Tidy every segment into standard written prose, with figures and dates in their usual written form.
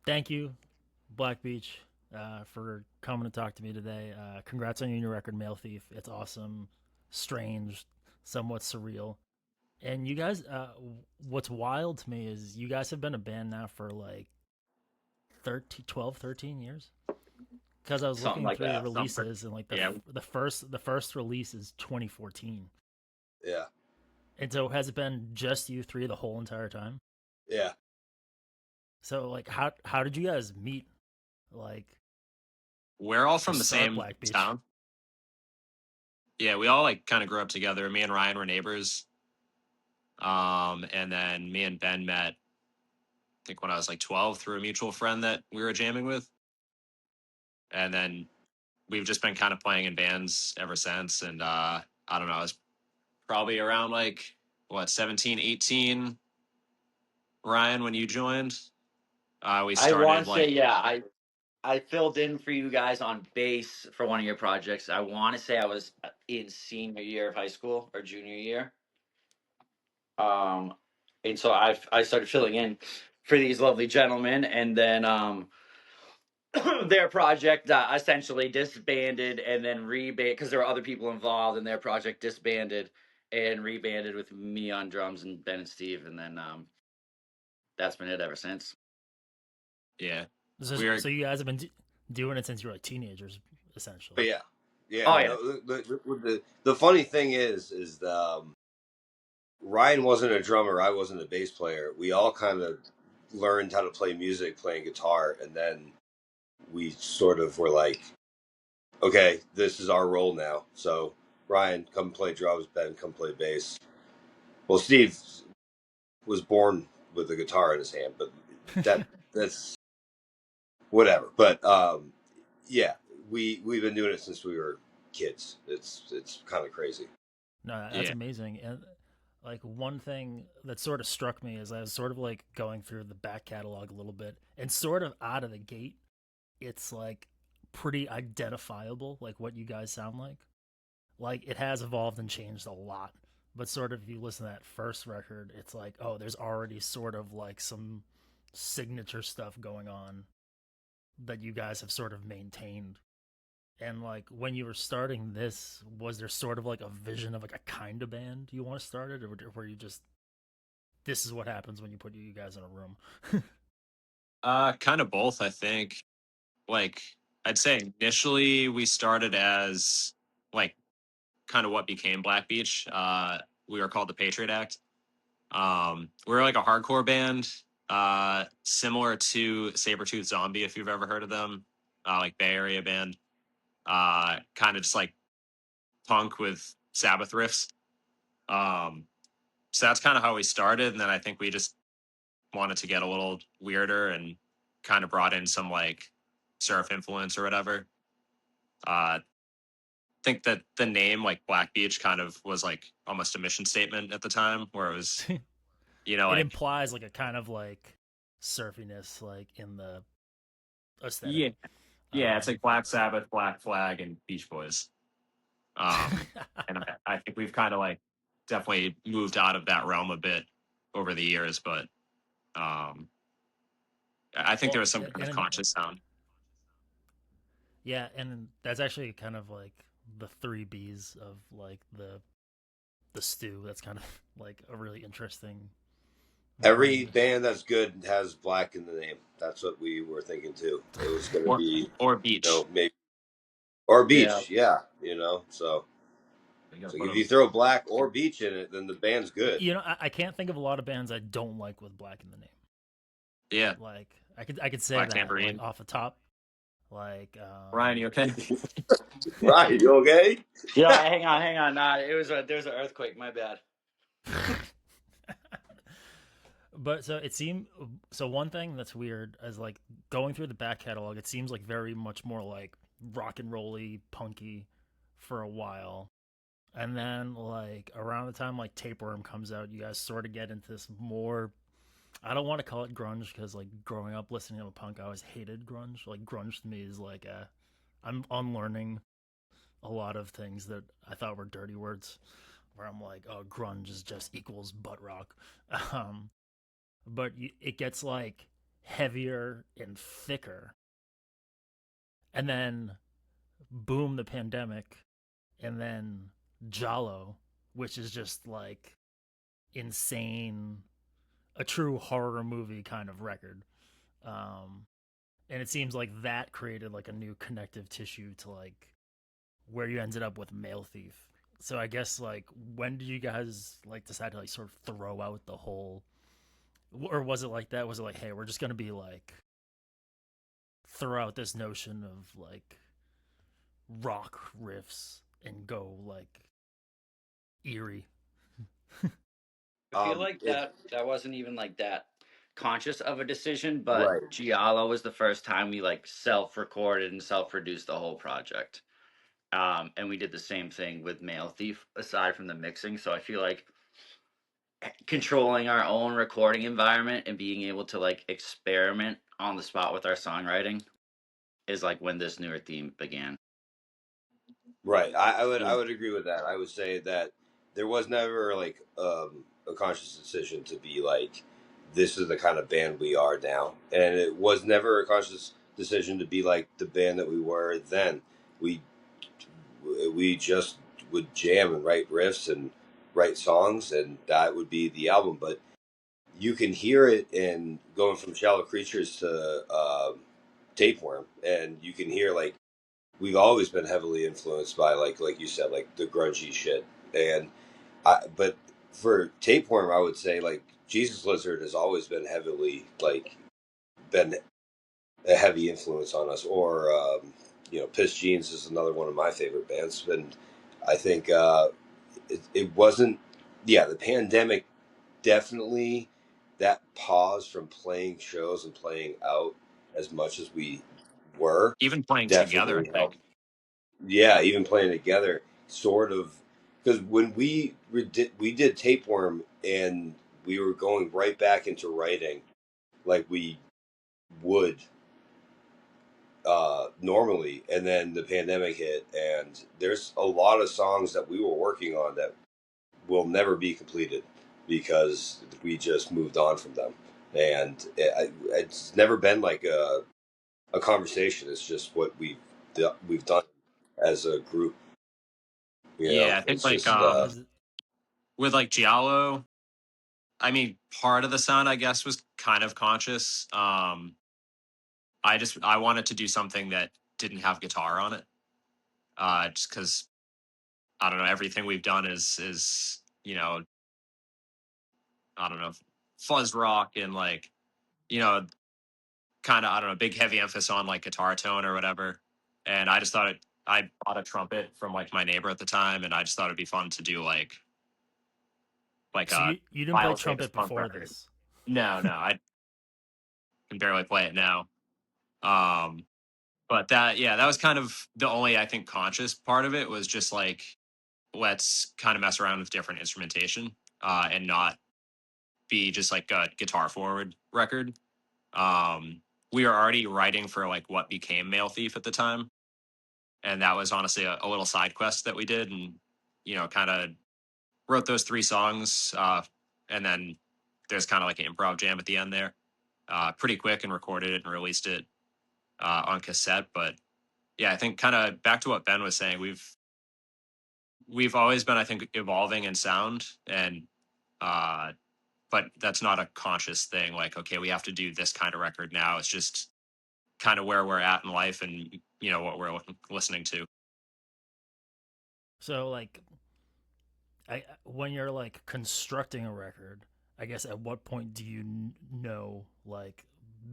Thank you, Black Beach, for coming to talk to me today. Congrats on your new record, Male Thief. It's awesome, strange, somewhat surreal. And you guys, what's wild to me is you guys have been a band now for like 13, 12, 13 years. Because I was Something looking like through your that. releases, and like Yeah, the first release is 2014. Yeah. And so has it been just you three the whole entire time? Yeah. So like how did you guys meet? Like we're all to from the start same Black Beach? town. Yeah, we all like kind of grew up together. Me and Ryan were neighbors. And then me and Ben met, I think, when I was like 12 through a mutual friend that we were jamming with. And then we've just been kind of playing in bands ever since. And I don't know, it's probably around like, what, 17, 18, Ryan, when you joined. We I want started to say, like, yeah, I filled in for you guys on bass for one of your projects. I want to say I was in senior year of high school or junior year. Um, and so I started filling in for these lovely gentlemen, and then their project essentially disbanded and then rebanded because there were other people involved, and their project disbanded and rebanded with me on drums and Ben and Steve, and then that's been it ever since. yeah, So, we were, so you guys have been doing it since you were like teenagers, But essentially. yeah. Oh Yeah. yeah, No, the funny thing is Ryan wasn't a drummer. I wasn't a bass player. We all kind of learned how to play music playing guitar, and then we sort of were like, okay, this is our role now. So Ryan, come play drums. Ben, come play bass. Well, Steve was born with a guitar in his hand, but that's whatever. But yeah, we've been doing it since we were kids. It's kind of crazy. No, that's yeah, amazing. And like one thing that sort of struck me is I was sort of like going through the back catalog a little bit, and sort of out of the gate, it's like pretty identifiable, like what you guys sound like. Like it has evolved and changed a lot. But sort of if you listen to that first record, it's like, oh, there's already sort of like some signature stuff going on that you guys have sort of maintained. And like when you were starting this, was there sort of like a vision of like a kind of band you want to start it, or were you just this is what happens when you put you guys in a room? kind of both, I think. Like, I'd say initially we started as like kind of what became Black Beach. We were called the Patriot Act. We were like a hardcore band, similar to Sabretooth Zombie, if you've ever heard of them, like Bay Area band. Kind of just like punk with Sabbath riffs. Um, so that's kind of how we started, and then I think we just wanted to get a little weirder and kind of brought in some like surf influence or whatever. I think that the name like Black Beach kind of was like almost a mission statement at the time, where it was, It like, implies like a kind of like surfiness, like in the aesthetic. yeah, yeah, it's Um, like Black Sabbath, Black Flag, and Beach Boys. And I think we've kind of like definitely moved out of that realm a bit over the years, but um, I think there well, was some kind of and conscious sound. yeah, and that's actually kind of like the three B's of like the stew. That's kind of like a really interesting Every blend. band that's good has black in the name. That's what we were thinking too. It was going to or be, or Beach. maybe or yeah. beach. Yeah, So You gotta so put if you them. throw black or beach in it, then the band's good. You know, I can't think of a lot of bands I don't like with black in the name. Yeah, Like I could say Black that like Tambourine. off the top. Like Ryan, you okay? Right? You okay? Yeah, hang on. Nah, there's an earthquake. My bad. but so it seemed so one thing that's weird is like going through the back catalog, it seems like very much more like rock and rolly, punky for a while. And then like around the time like Tapeworm comes out, you guys sort of get into this more I don't want to call it grunge because like growing up listening to punk, I always hated grunge. Like grunge to me is like I'm unlearning a lot of things that I thought were dirty words. Where I'm like, oh, grunge is just equals butt rock. Um, but it gets like heavier and thicker. And then boom, the pandemic, and then Jalo, which is just like insane, a true horror movie kind of record. Um, and it seems like that created like a new connective tissue to like where you ended up with Male Thief. So I guess like when did you guys like decide to like sort of throw out the whole, or was it like that? Was it like, hey, we're just gonna be like throw out this notion of like rock riffs and go like eerie? I feel like It that wasn't even like that conscious of a decision, but right. Giallo was the first time we like self-recorded and self-produced the whole project. And we did the same thing with Male Thief, aside from the mixing. So I feel like controlling our own recording environment and being able to like experiment on the spot with our songwriting is like when this newer theme began. Right. It I was would agree with that. I would say that there was never like a conscious decision to be like this is the kind of band we are now, and it was never a conscious decision to be like the band that we were then. We we just would jam and write riffs and write songs, and that would be the album. But you can hear it in going from Shallow Creatures to Tapeworm, and you can hear like we've always been heavily influenced by like you said like the grungy shit and but for Tapeworm I would say like Jesus Lizard has always been heavily like been a heavy influence on us or Piss Jeans is another one of my favorite bands and I think it wasn't the pandemic definitely that pause from playing shows and playing out as much as we were Even playing together, I definitely think. helped. Yeah, even playing together, sort of, because when we did Tapeworm and we were going right back into writing like we would normally, and then the pandemic hit, and there's a lot of songs that we were working on that will never be completed because we just moved on from them, and it's never been like a conversation. It's just what we've done as a group. Yeah, I think It's like just Is it, with like Giallo, I mean, part of the sound I guess was kind of conscious. I wanted to do something that didn't have guitar on it. Just because I don't know, everything we've done is I don't know, fuzz rock and like you know kind of I don't know, big heavy emphasis on like guitar tone or whatever. And I just thought I bought a trumpet from like my neighbor at the time, and I just thought it'd be fun to do like so a you didn't play Miles Davis trumpet punk before record. this? No, I can barely play it now. Um, but that was kind of the only I think conscious part of it was just like let's kind of mess around with different instrumentation and not be just like a guitar forward record. Um, we were already writing for like what became Male Thief at the time, and that was honestly a little side quest that we did, and kind of wrote those three songs, and then there's kind of like an improv jam at the end there, pretty quick, and recorded it and released it on cassette. But yeah, I think kind of back to what Ben was saying, we've always been, I think, evolving in sound, and uh, but that's not a conscious thing. Like, okay, we have to do this kind of record now. It's just kind of where we're at in life, and what we're listening to. So like when you're like constructing a record, I guess at what point do you know like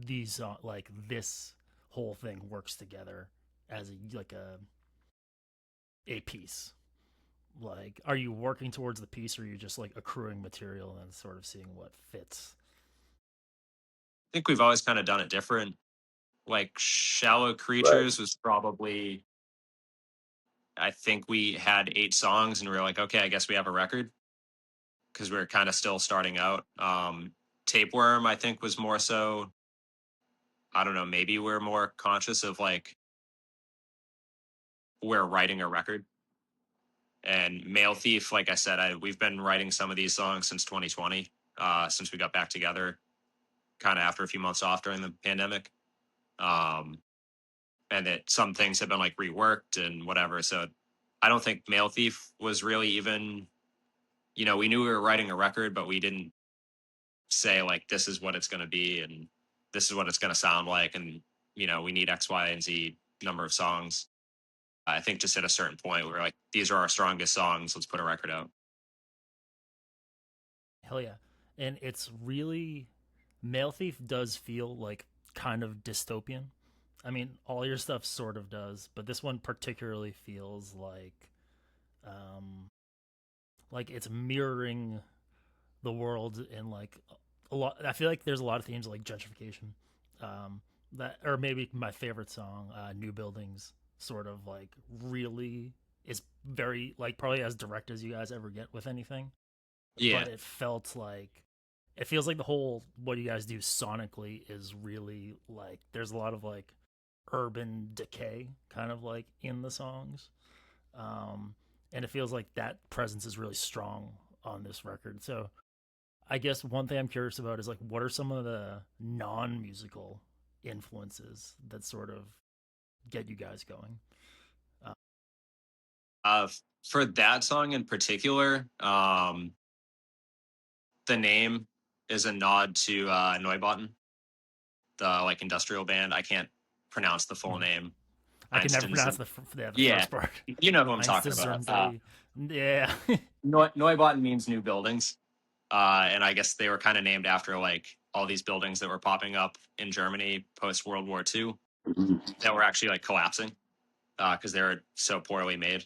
these like this whole thing works together as a piece? Like, are you working towards the piece, or are you just like accruing material and sort of seeing what fits? I think we've always kind of done it different. Like Shallow right. Creatures was probably, I think we had 8 songs and we were like, okay, I guess we have a record because we are kind of still starting out. Tapeworm, I think, was more so, I don't know, maybe we're more conscious of like we're writing a record. And Male Thief, like I said, we've been writing some of these songs since 2020, since we got back together kind of after a few months off during the pandemic. And that some things have been like reworked and whatever. So I don't think Male Thief was really even, we knew we were writing a record, but we didn't say like, this is what it's going to be and this is what it's going to sound like. And, we need X, Y, and Z number of songs. I think just at a certain point, we were like, these are our strongest songs. Let's put a record out. Hell yeah. And it's really, Male Thief does feel like kind of dystopian. I mean, all your stuff sort of does, but this one particularly feels like it's mirroring the world in like a lot. I feel like there's a lot of themes like gentrification, that, or maybe my favorite song, "New Buildings," sort of like really is very like probably as direct as you guys ever get with anything. Yeah. But it feels like the whole what you guys do sonically is really like there's a lot of like urban decay kind of like in the songs, and it feels like that presence is really strong on this record. So I guess one thing I'm curious about is like what are some of the non-musical influences that sort of get you guys going? Uh, for that song in particular, the name is a nod to Neubauten, the like industrial band. I can't pronounce the full name. I can never pronounce Einstein's- the yeah, first part. you know who I'm talking about. Yeah. Neubauten means new buildings, and I guess they were kind of named after like all these buildings that were popping up in Germany post World War II that were actually like collapsing because they were so poorly made.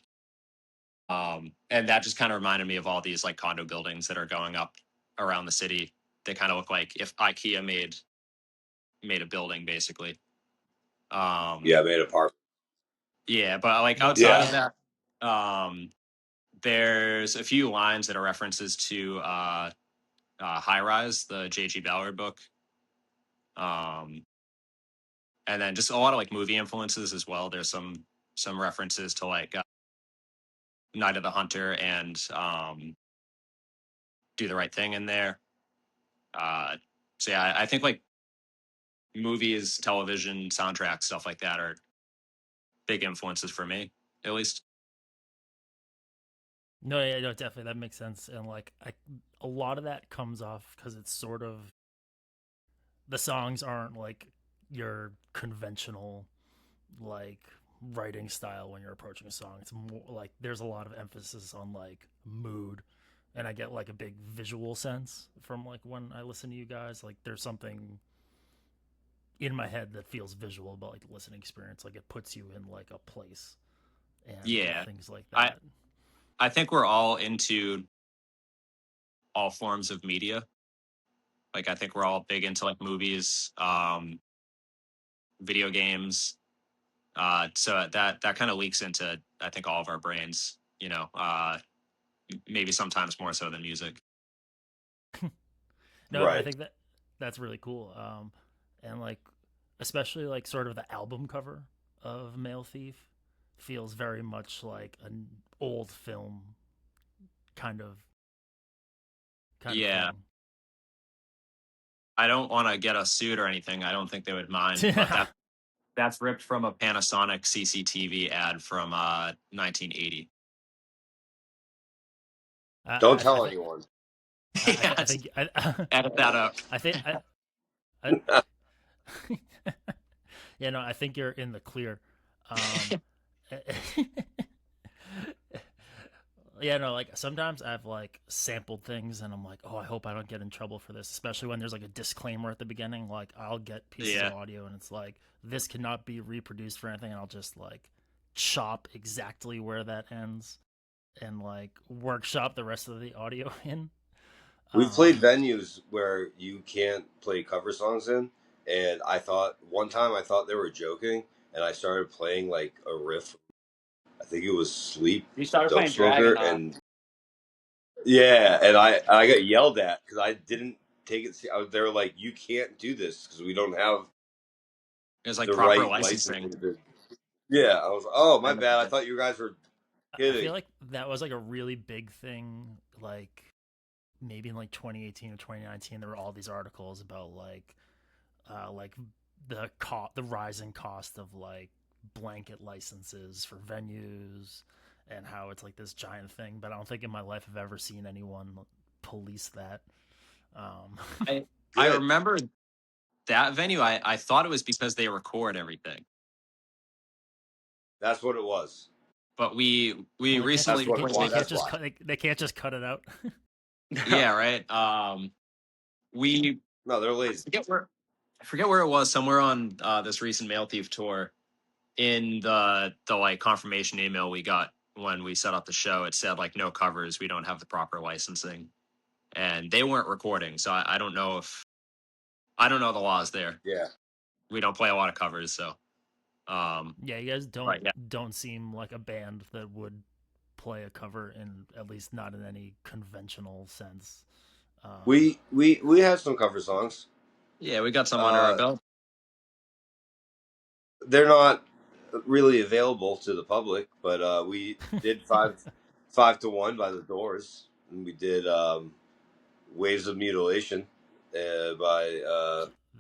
And that just kind of reminded me of all these like condo buildings that are going up around the city. They kind of look like if IKEA made a building basically. Yeah, made a park. Yeah, but like Well, outside Yeah. of that, there's a few lines that are references to High Rise, the J.G. Ballard book. And then just a lot of like movie influences as well. There's some references to like Night of the Hunter and Do the Right Thing in there. So yeah, I think like movies, television, soundtracks, stuff like that are big influences for me, at least. No, yeah, no, definitely that makes sense, and like a lot of that comes off because it's sort of the songs aren't like your conventional like writing style when you're approaching a song. It's more like there's a lot of emphasis on like mood, and I get like a big visual sense from like when I listen to you guys. Like there's something in my head that feels visual about like the listening experience. Like it puts you in like a place and Yeah, things like I that. I think we're all into all forms of media. Like I think we're all big into like movies, video games. So that kind of leaks into I think all of our brains. Maybe sometimes more so than music. No, I Right. think that that's really cool. And like especially like sort of the album cover of Male Thief feels very much like an old film kind of Yeah, thing. I don't want to get us sued or anything. I don't think they would mind, but that's ripped from a Panasonic CCTV ad from 1980. Don't I tell think anyone. I Yes, think edit that out. I think I yeah, no, I think you're in the clear. Um, yeah, no, like sometimes I've like sampled things and I'm like, oh, I hope I don't get in trouble for this, especially when there's like a disclaimer at the beginning. Like I'll get pieces Yeah, of audio and it's like this cannot be reproduced for anything, and I'll just like chop exactly where that ends and like workshop the rest of the audio in. We've played Um, venues where you can't play cover songs in, and I thought one time I thought they were joking, and I started playing like a riff. I think it was "Sleep," You started Dope playing Smoker, Dragon. and yeah, and I got yelled at because I didn't take it. They were like, "You can't do this because we don't have it was like the proper right licensing. licensing." Yeah, I was. Oh, my And bad. I thought you guys were I feel kidding. like that was like a really big thing, like maybe in like 2018 or 2019 there were all these articles about like like the rising cost of like blanket licenses for venues and how it's like this giant thing. But I don't think in my life I've ever seen anyone police that. Um, I Good. remember that venue. I thought it was because they record everything, That's what it was. but we well, recently That's what. they played. can't That's just why. cut. They can't just cut it out. Yeah, right. We No, they're I lazy. forget where I forget where it was. Somewhere on this recent Mail Thief tour, in the like confirmation email we got when we set up the show, it said like no covers. We don't have the proper licensing, and they weren't recording. So I don't know if I don't know the laws there. Yeah. We don't play a lot of covers, so Yeah, you guys right. Yeah, don't seem like a band that would play a cover in at least not in any conventional sense. We have some cover songs. yeah, we got some under our Uh, belt. they're not really available to the public, but we did 5 to 1 by the Doors, and we did Waves of Mutilation by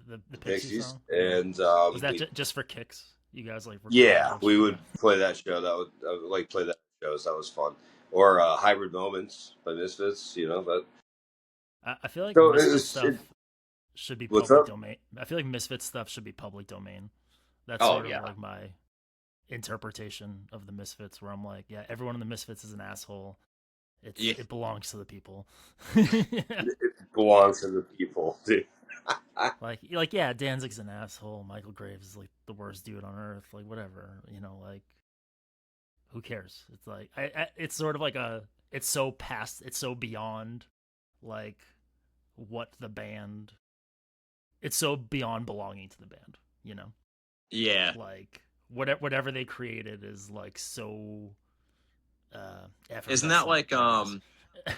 The the Pixie Pixies, song. Yeah. and Was that just for kicks? You guys like recorded yeah, that we shit? would play that show. I would like play that shows. That was fun. Or Hybrid Moments by Misfits. You know that. I feel like So it Misfit was. stuff should be What's public up? domain. I feel like Misfit stuff should be public domain. That's Oh sort of yeah. like my interpretation of the Misfits, where I'm like, yeah, everyone in the Misfits is an asshole. Yeah, It belongs to the people. It belongs to the people, dude. like yeah, Danzig's an asshole. Michael Graves is like the worst dude on earth. Like whatever, like who cares? It's like it's sort of like it's so past, it's so beyond like what the band. It's so beyond belonging to the band, yeah. like whatever they created is like so Isn't that effervescent, like I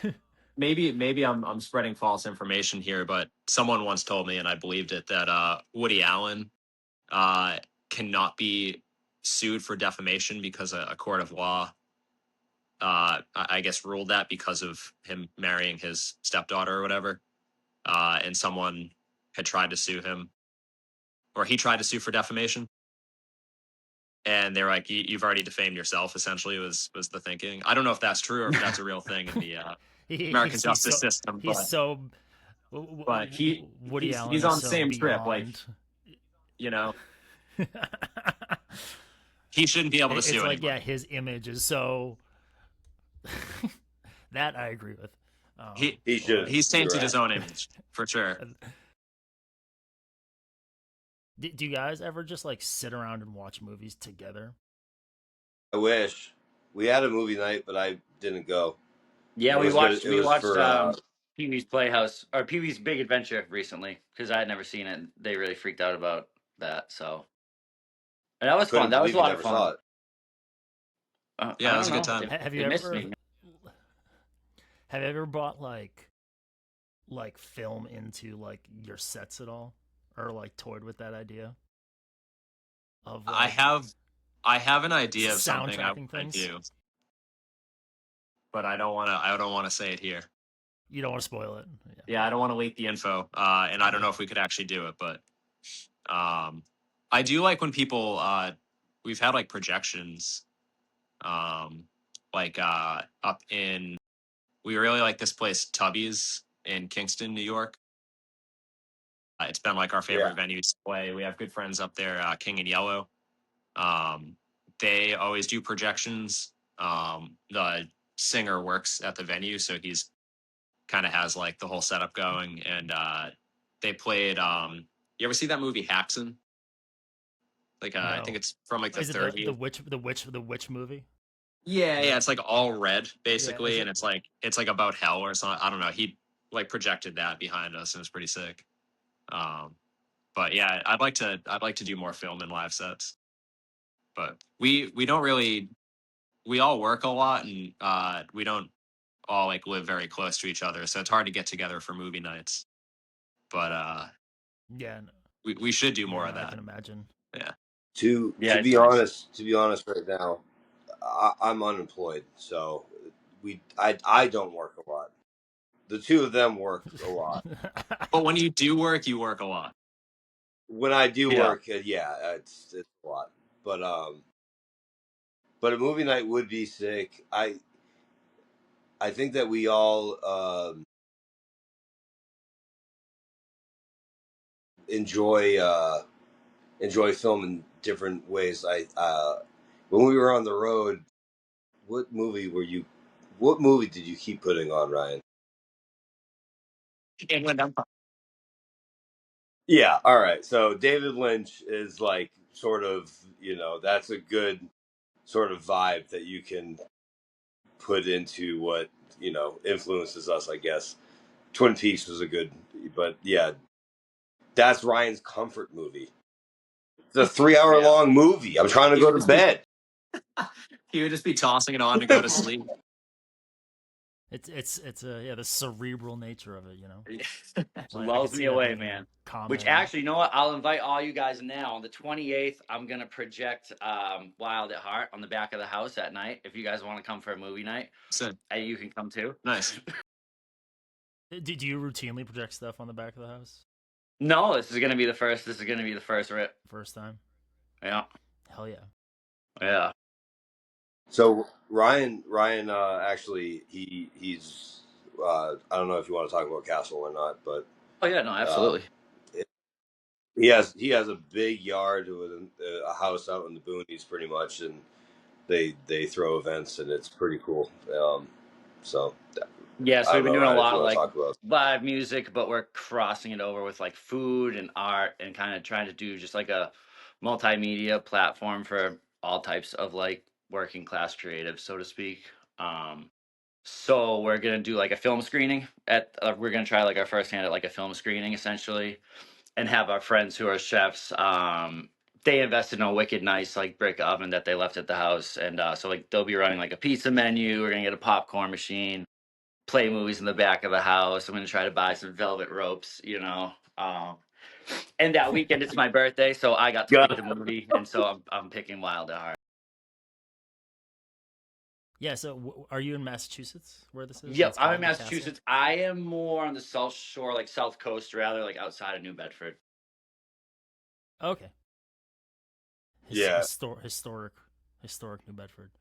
guess. maybe I'm spreading false information here, but someone once told me, and I believed it, that Woody Allen uh, cannot be sued for defamation because a court of law, I guess, ruled that because of him marrying his stepdaughter or whatever. And someone had tried to sue him, or he tried to sue for defamation. And they're like, "You've already defamed yourself." Essentially, was the thinking. I don't know if that's true or if that's a real thing in the American He's justice so system, he's so but Woody Allen he's is on the so same trip. Like, beyond. you know, he shouldn't be able to It's sue like, anyone. yeah, his image is so that I agree with. He should. He's You're tainted right. his own image for sure. Do you guys ever just like sit around and watch movies together? I wish we had a movie night, but I didn't go. Yeah, It we was good. watched It we was watched for. Pee Wee's Playhouse or Pee Wee's Big Adventure recently because I had never seen it. They really freaked out about that, so and that I was fun. couldn't That was a believe you lot of never saw fun. it. Yeah, I that was don't a good know. time. Have They you missed ever me. have you ever brought like film into like your sets at all, or like toyed with that idea of I like have an idea of something I soundtracking want to things? do, but I don't want to say it here. You don't want to spoil it. Yeah. Yeah, I don't want to leak the info, and I don't know if we could actually do it, but I do like when people we've had like projections, um, like up in we really like this place Tubby's in Kingston, New York. It's been like our Yeah. favorite venue to play. We have good friends up there, King and Yellow. Um, they always do projections. The singer works at the venue, so he's kind of has like the whole setup going. And they played. You ever see that movie Haxon? Like I think No. it's from like the Is it 30s. the witch movie? Yeah, yeah, it's like all red Yeah. Is basically, and it? it's like about hell or something. I don't know. He like projected that behind us, and it was pretty sick. Um, but yeah, I'd like to do more film and live sets. But we don't really we all work a lot, and we don't all like live very close to each other, so it's hard to get together for movie nights. But Yeah. No, we should do yeah. more No, of I that. can imagine. Yeah. Yeah, To it's be nice. honest, right now, I'm unemployed, so I don't work a lot. The two of them work a lot. But when you do work, you work a lot. when I do Yeah. work, it's a lot. But a movie night would be sick. I think that we all enjoy enjoy film in different ways. I when we were on the road, what movie were you? What movie did you keep putting on, Ryan? Inland Empire. Yeah, all right. So David Lynch is like sort of, that's a good sort of vibe that you can put into what, influences us, I guess. Twin Peaks was a good, but yeah, that's Ryan's comfort movie. It's a 3 hour Yeah. long movie. I'm trying to He go would to just be bed. he would just be tossing it on to go to sleep. It's the cerebral nature of it, you know. Just Like I could lulls me see that away, being man. Which common. actually, you know what? I'll invite all you guys now. On the 28th, I'm gonna project Wild at Heart on the back of the house at night. If you guys want to come for a movie night, So you can come too. nice. Do you routinely project stuff on the back of the house? No, this is gonna be the first. This is gonna be the first rip. First time? Yeah, Hell yeah. yeah. So Ryan, actually, he's. I don't know if you want to talk about Castle or not, but Oh yeah, no, absolutely. he has a big yard with a house out in the boonies, pretty much, and they throw events, and it's pretty cool. So Yeah, so I we've don't been know, doing a Ryan, if lot you of want to like talk about. live music, but we're crossing it over with like food and art and kind of trying to do just like a multimedia platform for all types of like working class creatives, so to speak. Um, so we're gonna do like a film screening we're gonna try like our first hand at like a film screening essentially, and have our friends who are chefs. They invested in a wicked nice like brick oven that they left at the house, and so like they'll be running like a pizza menu. We're gonna get a popcorn machine, play movies in the back of the house. I'm gonna try to buy some velvet ropes, you know. And that weekend it's my birthday, so I got to pick God. the movie, and so I'm picking Wild at Heart. Yeah, so are you in Massachusetts where this is? And Yep, it's I'm in called the Castle? Massachusetts. I am more on the South Shore, like South Coast, rather, like outside of New Bedford. Okay. Yeah. Historic New Bedford.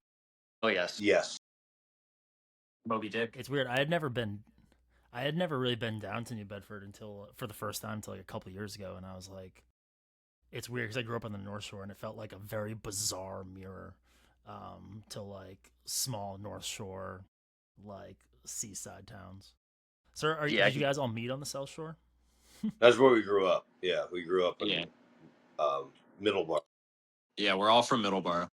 Oh yes. Yes. Moby Dick. It's weird. I had never really been down to New Bedford until for the first time until like a couple years ago, and I was like, it's weird because I grew up on the North Shore, and it felt like a very bizarre mirror to like small North Shore, like seaside towns. So, Yeah. did you guys all meet on the South Shore? That's where we grew up. Yeah, we grew up Yeah. in Middleborough. Yeah, we're all from Middleborough.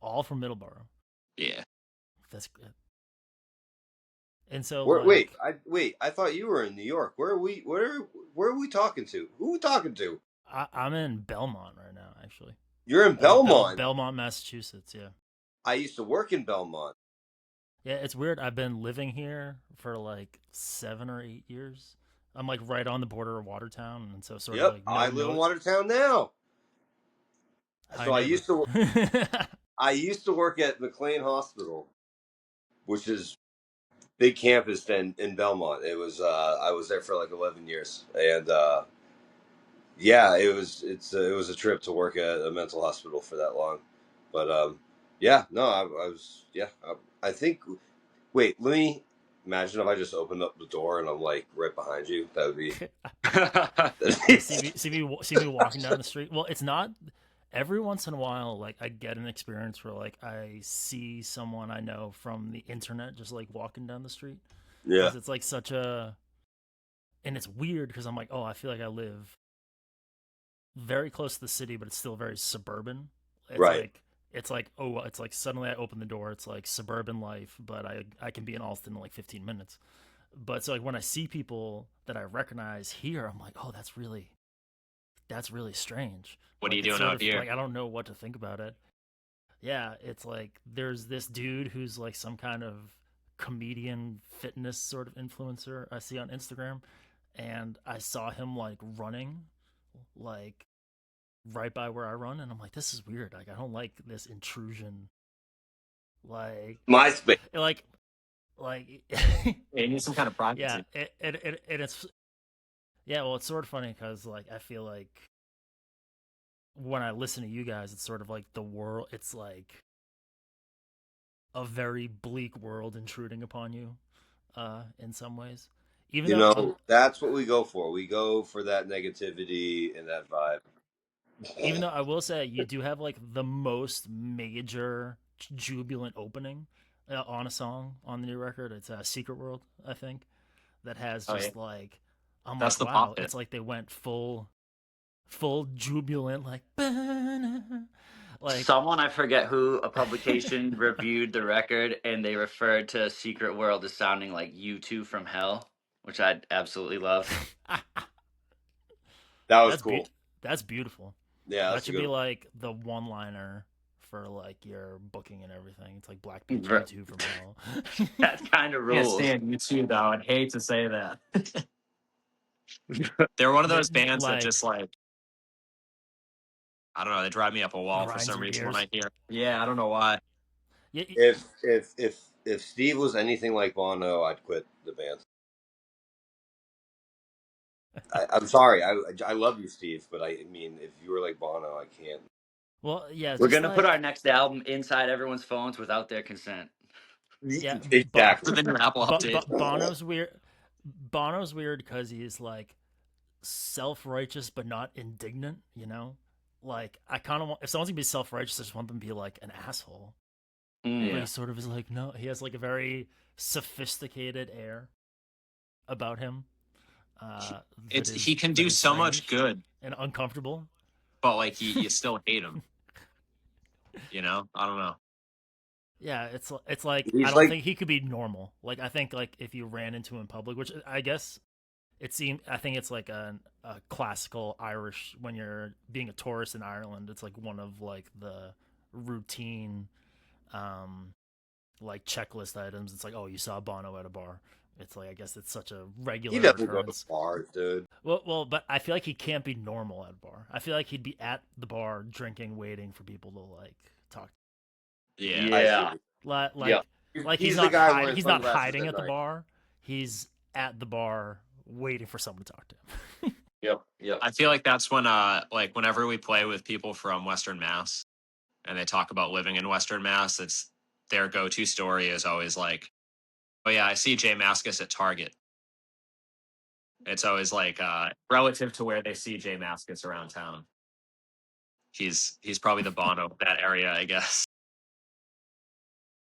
All from Middleborough. Yeah. That's good. And so, Wait. I thought you were in New York. Where are we talking to? Who are we talking to? I'm in Belmont right now, actually. You're in Belmont. Belmont, Massachusetts. Yeah. I used to work in Belmont. Yeah, it's weird. I've been living here for like 7 or 8 years. I'm like right on the border of Watertown, and so sort of Yep, like I live in Watertown now. Hi, So neighbor. I used to work at McLean Hospital, which is big campus in Belmont. It was I was there for like 11 years, and yeah, it was a trip to work at a mental hospital for that long. But yeah, no, I was I think. Wait, let me imagine if I just opened up the door and I'm like right behind you. That would be. Yeah, see me walking down the street. Well, it's not every once in a while. Like I get an experience where like I see someone I know from the internet just like walking down the street Yeah. because it's like such a, and it's weird because I'm like, oh, I feel like I live very close to the city, but it's still very suburban. It's Right. like it's like suddenly I open the door, it's like suburban life, but I can be in Alston in like 15 minutes. But so like when I see people that I recognize here, I'm like, oh, that's really strange. What are Like you it's doing sort out of here? like I don't know what to think about it. Yeah, it's like there's this dude who's like some kind of comedian fitness sort of influencer I see on Instagram, and I saw him like running like right by where I run, and I'm like, this is weird. Like I don't like this intrusion. Like MySpace. like Yeah, you need some kind of yeah, privacy. it's Yeah, well, it's sort of funny because like I feel like when I listen to you guys, it's sort of like the world. It's like a very bleak world intruding upon you, in some ways. Even You though, know, that's what we go for. We go for that negativity and that vibe. even though I will say you do have like the most major jubilant opening on a song on the new record. It's "Secret World," I think, that has Oh yeah, just like I'm that's like, the wow, pop hit. it's like they went full jubilant like like Someone, I forget who, a publication reviewed the record and they referred to Secret World as sounding like U2 from Hell, which I absolutely loved. That was that's cool. that's beautiful. Yeah, That that's a should good be one. like the one liner for like your booking and everything. It's like Black Beach Ver- U2 from Hell. That kind of Can't rules. stand you too, though. I'd hate to say that. They're one of those bands that Like just like I don't know. They drive me up a wall for grinds some your reason when gears. I hear. Yeah, I don't know why. Yeah, If Steve was anything like Bono, I'd quit the band. I'm sorry. I love you, Steve, but I mean, if you were like Bono, I can't. well, yeah, We're just gonna put our like next album inside everyone's phones without their consent. yeah, For Exactly. the new Apple update. Bono's weird. Bono's weird because he's like self-righteous but not indignant. You know, like I kind of want if someone's gonna be self-righteous, I just want them to be like an asshole. But Mm. he Yeah, sort of is like no. He has like a very sophisticated air about him that it's he can that do is so much strange good, and uncomfortable. but like you still hate him. You know, I don't know. Yeah, it's like I He's don't like, think he could be normal. Like I think like if you ran into him in public, which I guess it seemed I think it's like a classical Irish when you're being a tourist in Ireland. It's like one of like the routine um like checklist items. It's like oh you saw Bono at a bar. It's like I guess it's such a he regular doesn't go to occurrence. bars, dude. But I feel like he can't be normal at a bar. I feel like he'd be at the bar drinking, waiting for people to like talk. Yeah, I see. Yeah. Like Yep. like like He's the guy wearing he's not sunglasses hiding at at the night. bar. He's at the bar waiting for someone to talk to him. Yep. Yep. I feel like that's when like whenever we play with people from Western Mass and they talk about living in Western Mass, it's their go-to story is always like, "Oh yeah, I see Jay Mascis at Target." It's always like relative to where they see Jay Mascis around town. He's probably the Bono of that area, I guess.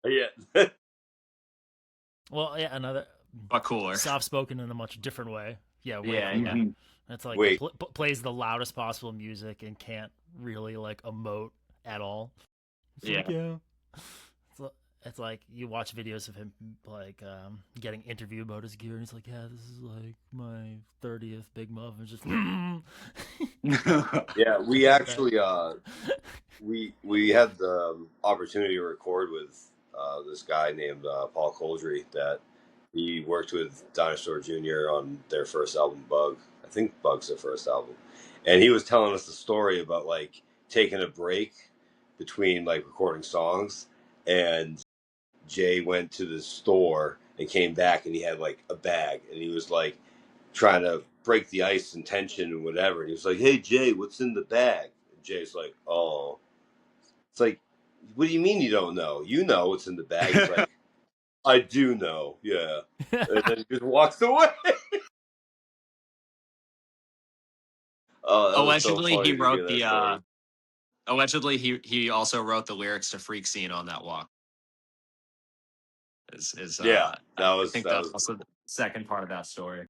Yeah. Well, yeah, another But cooler. soft spoken in a much different way. Yeah, way Yeah, cooler. yeah. Mhm. It's like Wait. plays the loudest possible music and can't really like emote at all. It's Yeah. like yeah. It's, it's like you watch videos of him like getting interviewed about his gear, and he's like, "Yeah, this is like my 30th Big Muff," and just Yeah, we like that. actually we had the opportunity to record with this guy named Paul Coldry that he worked with Dinosaur Jr. on their first album, Bug. I think Bug's their first album, and he was telling us the story about like taking a break between like recording songs, and Jay went to the store and came back, and he had like a bag, and he was like trying to break the ice and tension and whatever. And he was like, "Hey Jay, what's in the bag?" And Jay's like, "Oh." It's like, what do you mean you don't know? You know what's in the bag. He's like, I do know, yeah. And then he just walks away. Oh, that was so Allegedly, he funny to hear wrote that the. story. Allegedly, he also wrote the lyrics to "Freak Scene" on that walk. Is Yeah, I think that that's was. also the second part of that story.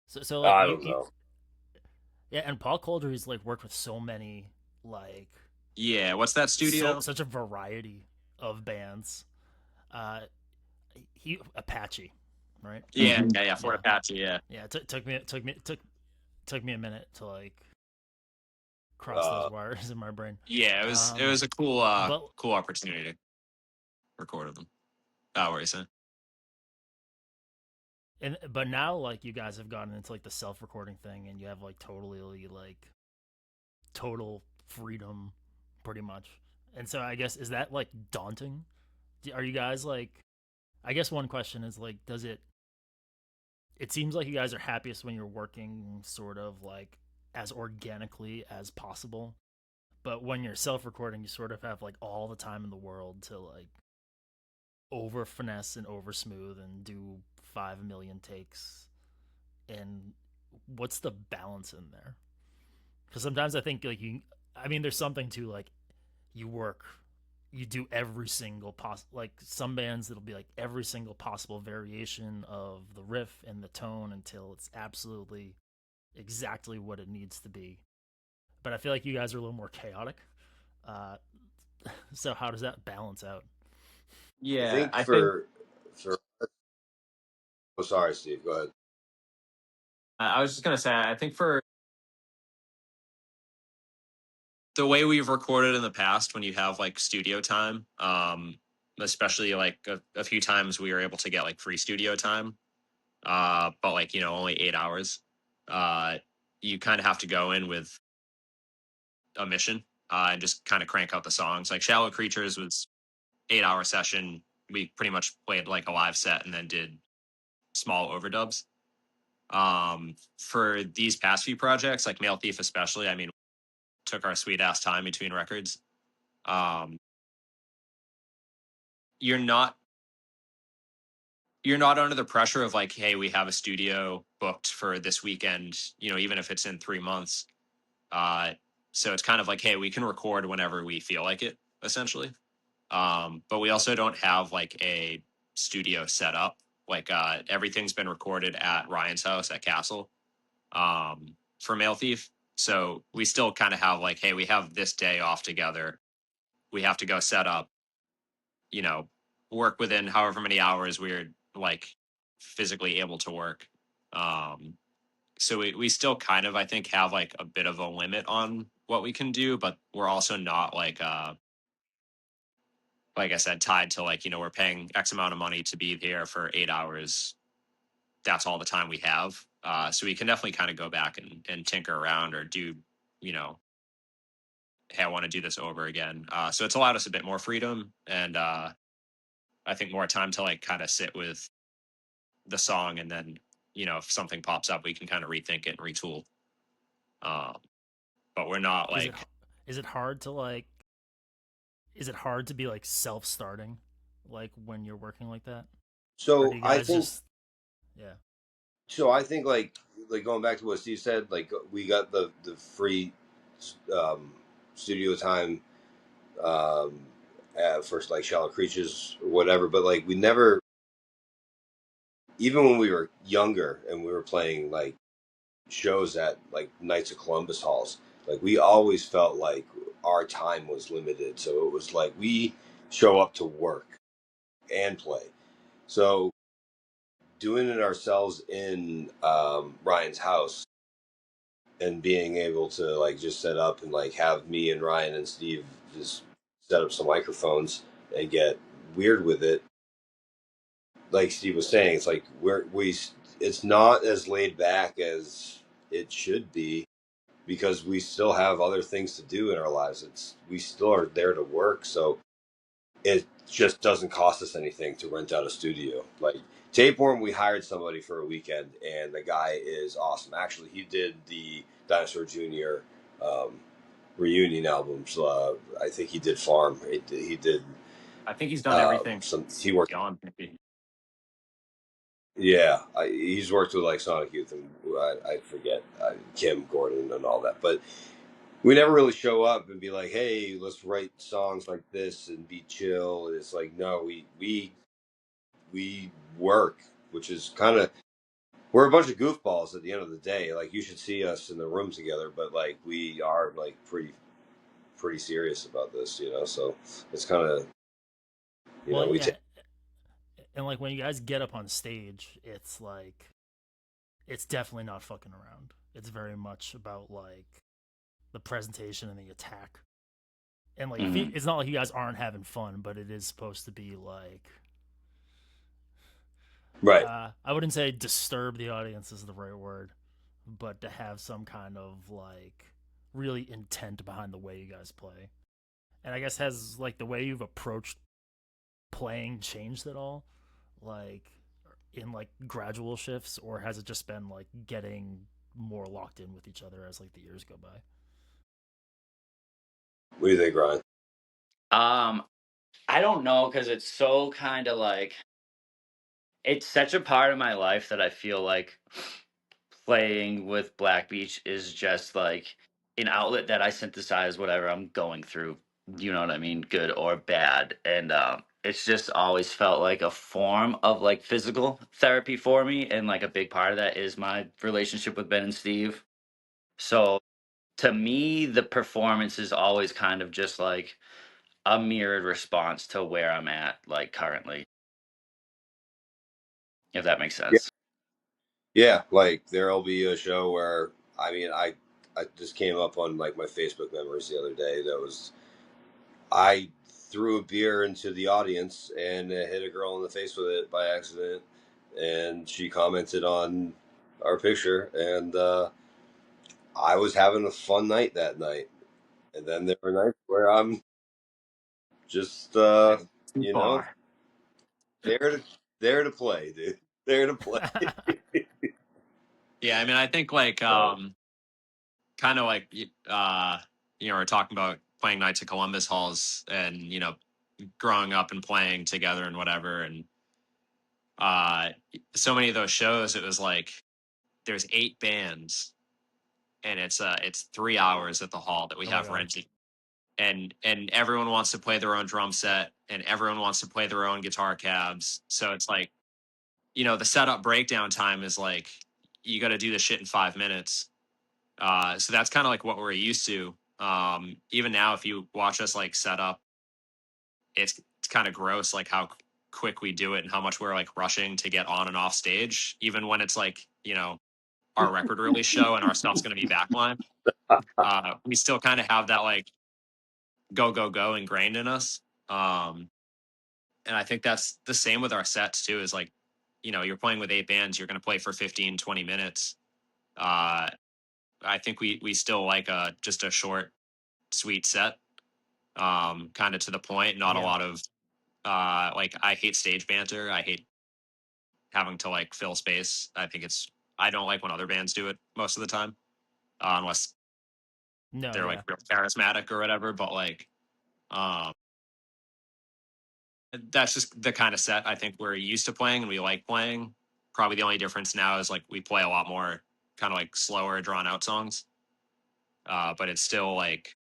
So like I don't you know. yeah, and Paul Coldry's like worked with so many like Yeah, what's that studio? such a variety of bands. Uh, he Apache, right? Yeah, Mhm. yeah, Fort Yeah, Apache. Yeah, yeah. Took me a minute to like cross those Uh, wires in my brain. yeah. It Um, was a cool but cool opportunity to record with them. Oh, what are you saying? but now like you guys have gotten into like the self-recording thing, and you have like totally like total freedom, pretty much. And so I guess is that like daunting? Are you guys like? I guess one question is like, does it it seems like you guys are happiest when you're working sort of like as organically as possible. But when you're self-recording, you sort of have like all the time in the world to like over finesse and over smooth and do 5 million takes. And what's the balance in there? Because sometimes I think like you, I mean, there's something to like you work, you do every single like some bands it'll be like every single possible variation of the riff and the tone until it's absolutely exactly what it needs to be. But I feel like you guys are a little more chaotic. Uh, so how does that balance out? I Yeah, think I think for oh, sorry, Steve. Go ahead. I was just gonna say, I think for the way we've recorded in the past, when you have like studio time, especially like a few times we were able to get like free studio time, but like only 8 hours. Uh, you kind of have to go in with a mission and just kind of crank out the songs. Like Shallow Creatures was 8 hour session. We pretty much played like a live set and then did small overdubs. For these past few projects, like Male Thief especially, I mean, took our sweet ass time between records. Um, you're not you're not under the pressure of like, hey, we have a studio booked for this weekend, even if it's in 3 months. Uh, so it's kind of like, hey, we can record whenever we feel like it, essentially. But we also don't have like a studio set up. Like everything's been recorded at Ryan's house at Castle for Male Thief. So we still kind of have like, hey, we have this day off together. We have to go set up, you know, work within however many hours we're like physically able to work. Um, so we still kind of, I think, have like a bit of a limit on what we can do, but we're also not like I said, tied to like, we're paying X amount of money to be here for 8 hours. That's all the time we have. So we can definitely kind of go back and tinker around or do, you know, hey, I want to do this over again. So it's allowed us a bit more freedom and I think more time to like kind of sit with the song and then, if something pops up, we can kind of rethink it and retool. Um, but we're not Is it like, is it hard to like is it hard to be like self-starting like when you're working like that? Or do So you I guys think just yeah. like going back to what Steve said, like we got the free um, studio time um, at first, like Shallow Creatures or whatever. But like we never, even when we were younger and we were playing like shows at like Knights of Columbus halls, like we always felt like our time was limited. So it was like we show up to work and play. So doing it ourselves in Ryan's house and being able to like just set up and like have me and Ryan and Steve just set up some microphones and get weird with it. Like Steve was saying, it's like it's not as laid back as it should be because we still have other things to do in our lives. We still are there to work, so it just doesn't cost us anything to rent out a studio. Like Tapeworm, we hired somebody for a weekend, and the guy is awesome. Actually, he did the Dinosaur Jr. Um, reunion albums. I think he did Farm. He did I think he's done everything some. He worked. beyond maybe. Yeah, he's worked with like Sonic Youth and I forget Kim Gordon and all that, but we never really show up and be like, "Hey, let's write songs like this and be chill." And it's like, no, we work, which is kind of we're a bunch of goofballs at the end of the day. Like you should see us in the room together, but like we are like pretty serious about this, you know. So it's kind of Well, we yeah, take and like when you guys get up on stage, it's like it's definitely not fucking around. It's very much about like the presentation and the attack. And like Mhm. it's not like you guys aren't having fun, but it is supposed to be like right. I wouldn't say disturb the audience is the right word, but to have some kind of like really intent behind the way you guys play. And I guess has like the way you've approached playing changed at all? Like in like gradual shifts, or has it just been like getting more locked in with each other as like the years go by? What do you think, Ryan? I don't know because it's so kind of like it's such a part of my life that I feel like playing with Black Beach is just like an outlet that I synthesize whatever I'm going through. You know what I mean? Good or bad. And it's just always felt like a form of like physical therapy for me. And like a big part of that is my relationship with Ben and Steve. So to me, the performance is always kind of just like a mirrored response to where I'm at, like currently, if that makes Yeah, sense. yeah. Like there'll be a show where I just came up on like my Facebook memories the other day. That was I threw a beer into the audience and hit a girl in the face with it by accident, and she commented on our picture, and I was having a fun night that night. And then there were nights where I'm just Too you know far. there to there to play, dude. There to play. Yeah, I mean, I think like Uh, kind of like we're talking about playing nights at Columbus halls, and growing up and playing together and whatever, and uh so many of those shows, it was like there's 8 bands, and it's 3 hours at the hall that we Oh my have god. rented, and everyone wants to play their own drum set, and everyone wants to play their own guitar cabs. So it's like, the setup breakdown time is like, you got to do this shit in 5 minutes. So that's kind of like what we're used to. Even now, if you watch us like set up, it's kind of gross, like how quick we do it and how much we're like rushing to get on and off stage, even when it's like, our record release show and our stuff's going to be backline. We still kind of have that like go, go, go ingrained in us. Um, and I think that's the same with our sets too, is like, you're playing with 8 bands, you're going to play for 15, 20 minutes. Uh, I think we still like just a short, sweet set, kind of to the point, not a Yeah. lot of like, I hate stage banter. I hate having to like fill space. I don't like when other bands do it most of the time, unless No, they're like yeah. real charismatic or whatever. But like, um, that's just the kind of set I think we're used to playing and we like playing. Probably the only difference now is like we play a lot more kind of like slower, drawn out songs. But it's still like,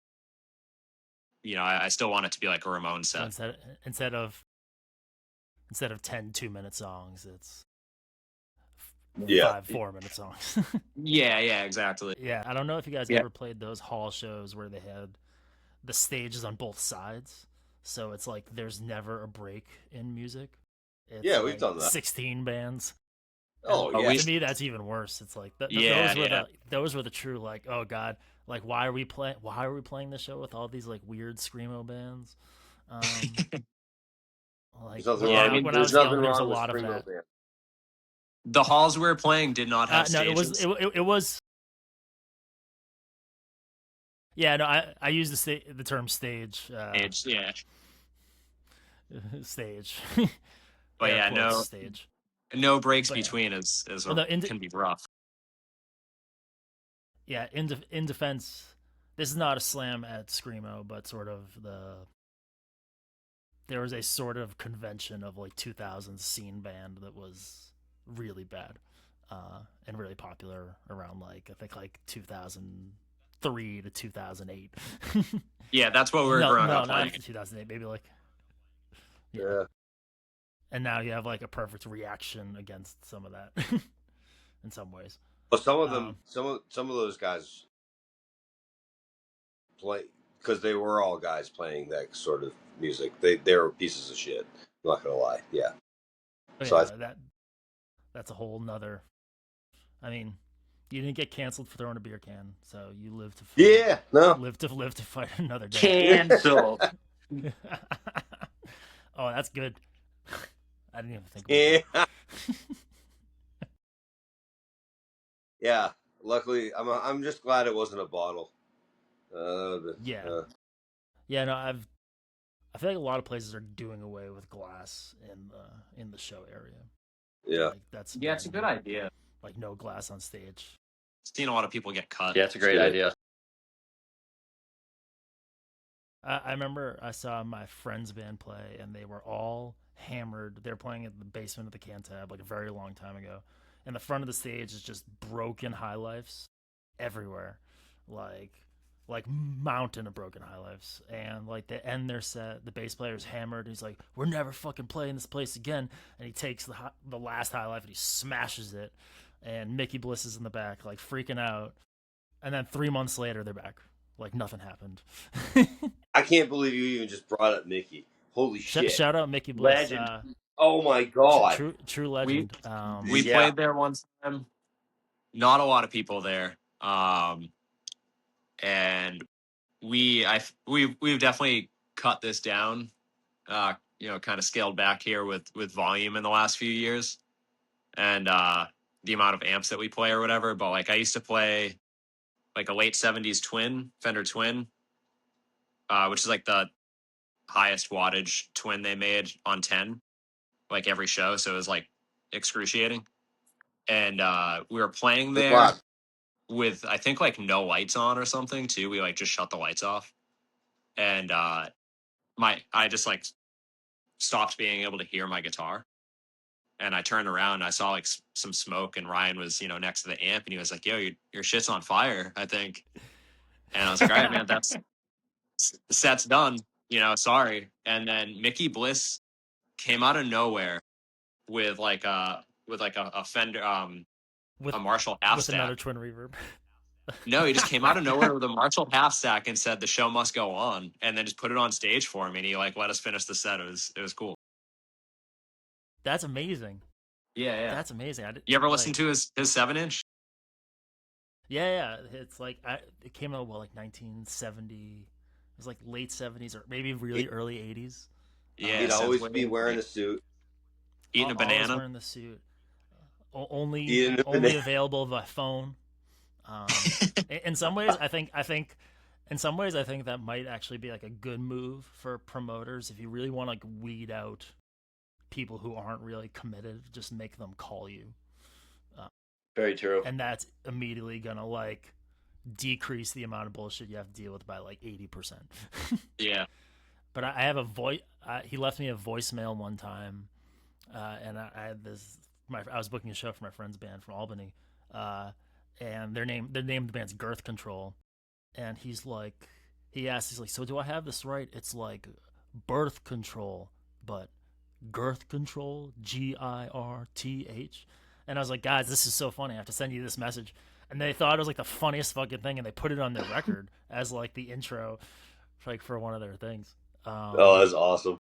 I still want it to be like a Ramon So set. instead of instead of 10 2-minute songs, it's yeah, 5 4-minute songs. Yeah, yeah, exactly. Yeah, I don't know if you guys Yeah. ever played those hall shows where they had the stages on both sides. So it's like there's never a break in music. It's yeah. We've like done that. 16 bands. And Oh Oh, yeah, we, to me that's even worse. It's like yeah, yeah. those were the true like, oh god, like why are we playing this show with all these like weird screamo bands? Um there's like nothing Yeah, I wrong. mean, when I There's was nothing young there was a wrong with lot of screamo that. band. the halls we were playing did not have No, stages. it was yeah, no, I use the term stage Yeah. stage. But Air yeah, quotes no, stage. no breaks But yeah. between is Well, no, can be rough. yeah, in defense, this is not a slam at screamo, but sort of there was a sort of convention of like 2000s scene band that was really bad, and really popular around like I think like 2003 to 2008. Yeah, that's what we were No, growing no, up not playing. after 2008. Maybe like yeah. Yeah. And now you have like a perfect reaction against some of that in some ways. But some of them, Um, some of those guys play because they were all guys playing that sort of music. They were pieces of shit. I'm not gonna lie. Yeah. but So yeah, I no, that's a whole nother. I mean, you didn't get canceled for throwing a beer can, so you yeah no live to fight another day. yeah Canceled. Oh, that's good. I didn't even think about yeah that. yeah. Luckily, I'm just glad it wasn't a bottle. Yeah, uh, yeah. No, I feel like a lot of places are doing away with glass in the show area. Yeah. Like that's Yeah, it's a good idea. like no glass on stage. Seen a lot of people get cut. Yeah, it's a It's great good. idea. I remember I saw my friend's band play, and they were all hammered. They were playing at the basement of the Cantab like a very long time ago, and the front of the stage is just broken high lifes everywhere, like mountain of broken high lifes. And like they end their set, the bass player's hammered. He's like, "We're never fucking playing this place again," and he takes the last high life and he smashes it. And Mickey Bliss is in the back, like freaking out. And then 3 months later, they're back, like nothing happened. I can't believe you even just brought up Mickey. Holy shit. Shout out Mickey Bliss, Legend. Oh my god. true legend. We Yeah. played there one time. Not a lot of people there. And we've definitely cut this down. Kind of scaled back here with volume in the last few years, and the amount of amps that we play or whatever. But like I used to play like a late '70s twin Fender Twin, which is like the highest wattage twin they made on 10, like every show. So it was like excruciating. And we were playing Good there luck. with I think like no lights on or something too. We like just shut the lights off, and I just like stopped being able to hear my guitar. And I turned around and I saw like some smoke, and Ryan was next to the amp, and he was like, "Yo, your shit's on fire, I think." And I was like, "All right, man, that's the set's done. Sorry." And then Mickey Bliss came out of nowhere with like a Fender with a Marshall half with another stack. twin reverb. No, he just came out of nowhere with a Marshall half stack and said the show must go on, and then just put it on stage for me, and he like let us finish the set. It was cool. That's amazing. Yeah. That's amazing. You ever listen to his 7-inch? Yeah. It's like it came out like 1970. It was like late 70s or maybe really early 80s. Yeah, He'd sounds always be wearing a suit. eating a Always banana. wearing the suit. Only Eating a only banana. available by phone. In some ways, I think in some ways I think that might actually be like a good move for promoters if you really want to like weed out people who aren't really committed. Just make them call you, Very true. and that's immediately gonna like decrease the amount of bullshit you have to deal with by like 80%. Yeah. But I have a voice. He left me a voicemail one time, and I had this. I was booking a show for my friend's band from Albany, and their name of the band's Girth Control, and he asked, he's like, so do I have this right? It's like birth control, but girth control, GIRTH. And I was like, guys, this is so funny. I have to send you this message. And they thought it was like the funniest fucking thing, and they put it on their record as like the intro, like for one of their things. Oh, that's awesome.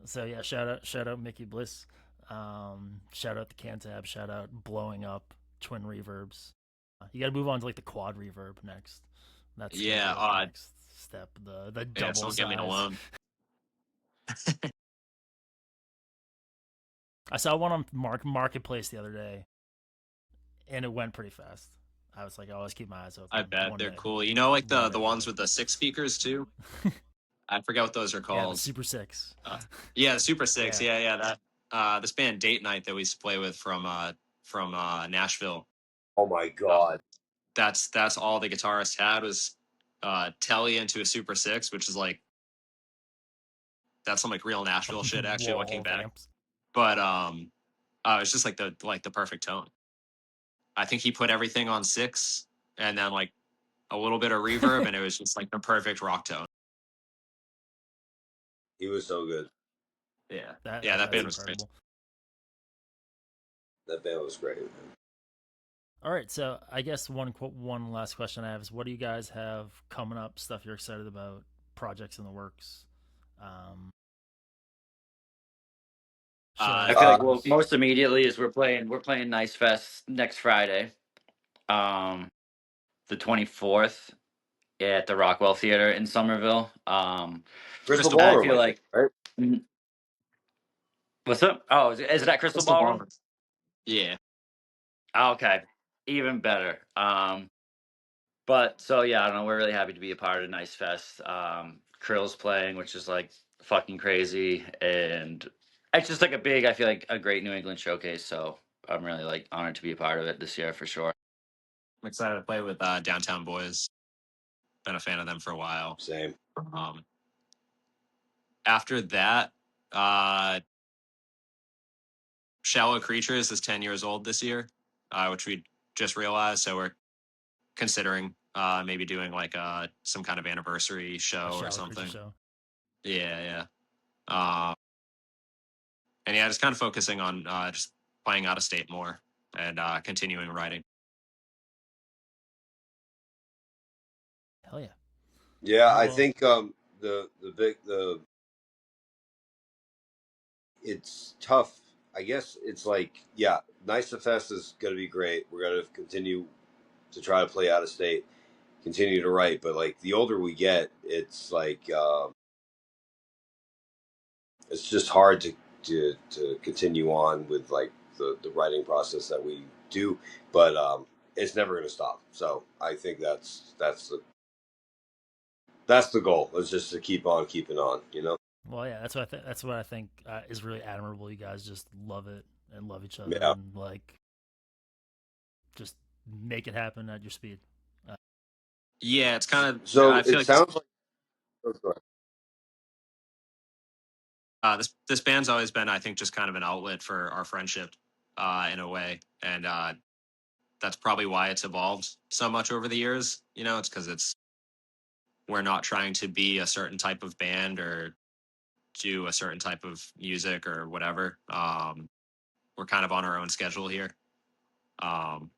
So yeah, shout out Mickey Bliss. Shout out the Cantab. Shout out blowing up twin reverbs. You got to move on to like the quad reverb next. That's the next step. The double don't size. get me alone. I saw one on Marketplace the other day, and it went pretty fast. I was like, I always keep my eyes open. I bet one they're day. cool. You know, like the One day. ones with the 6 speakers too. I forget what those are Yeah, called. the Super 6. Yeah, the Super 6. Yeah. That this band Date Night that we used to play with from Nashville. Oh my god. That's all the guitarist had was Telly into a Super 6, which is like that's some like real Nashville shit actually Wall looking of back. amps. But it's just like the perfect tone. I think he put everything on 6 and then like a little bit of reverb and it was just like the perfect rock tone. He was so good. Yeah. That band was great. That band was great. All right, so I guess one last question I have is, what do you guys have coming up? Stuff you're excited about? Projects in the works? I feel like most immediately is we're playing Nice Fest next Friday, the 24th at the Rockwell Theater in Somerville. Crystal Ballroom, I Ballroom, feel like right? what's up? Oh, is it at Crystal Ballroom? Yeah. Oh, okay, even better. But so yeah, I don't know. We're really happy to be a part of Nice Fest. Krill's playing, which is like fucking crazy, and It's just like a big, I feel like a great New England showcase. So I'm really like honored to be a part of it this year for sure. I'm excited to play with Downtown Boys. Been a fan of them for a while. Same. Um, After that, uh, Shallow Creatures is 10 years old this year, which we just realized. So we're considering maybe doing like some kind of anniversary A show or Shallow Creature something. show. Yeah, yeah. And yeah, just kind of focusing on just playing out of state more and continuing writing. Hell yeah. Yeah, I Well, think the it's tough. I guess it's like, yeah, Nice to Fest is going to be great. We're going to continue to try to play out of state, continue to write. But like the older we get, it's like it's just hard to continue on with like the writing process that we do. But it's never going to stop. So I think that's the goal. Is just to keep on keeping on. You know. well, yeah, that's what I think. That's what I think is really admirable. You guys just love it and love each other Yeah. and like just make it happen at your speed. Uh, Yeah, it's kind of. So I feel it like sounds like. Oh, sorry. this band's always been, I think, just kind of an outlet for our friendship in a way, and that's probably why it's evolved so much over the years. You know, it's because we're not trying to be a certain type of band or do a certain type of music or whatever. We're kind of on our own schedule here. Um,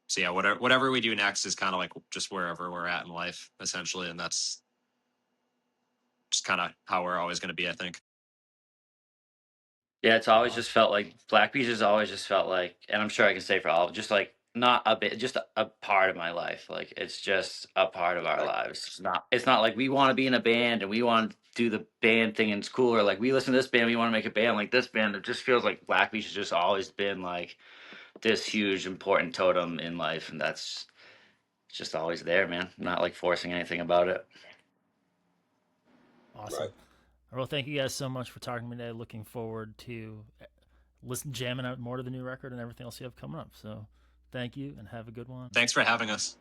so yeah, whatever we do next is kind of like just wherever we're at in life, essentially, and that's just kind of how we're always going to be, I think. Yeah, it's always just awesome. felt like Black Beach has always just felt like, and I'm sure I can say for all, just like not a bit, just a part of my life. Like it's just a part of our lives. It's not like we want to be in a band and we want to do the band thing and it's cool. Or like we listen to this band, we want to make a band like this band. It just feels like Black Beach has just always been like this huge important totem in life, and that's just always there, man. Not like forcing anything about it. Right. Awesome. Well, thank you guys so much for talking to me today. Looking forward to listen jamming out more to the new record and everything else you have coming up. So, thank you and have a good one. Thanks for having us.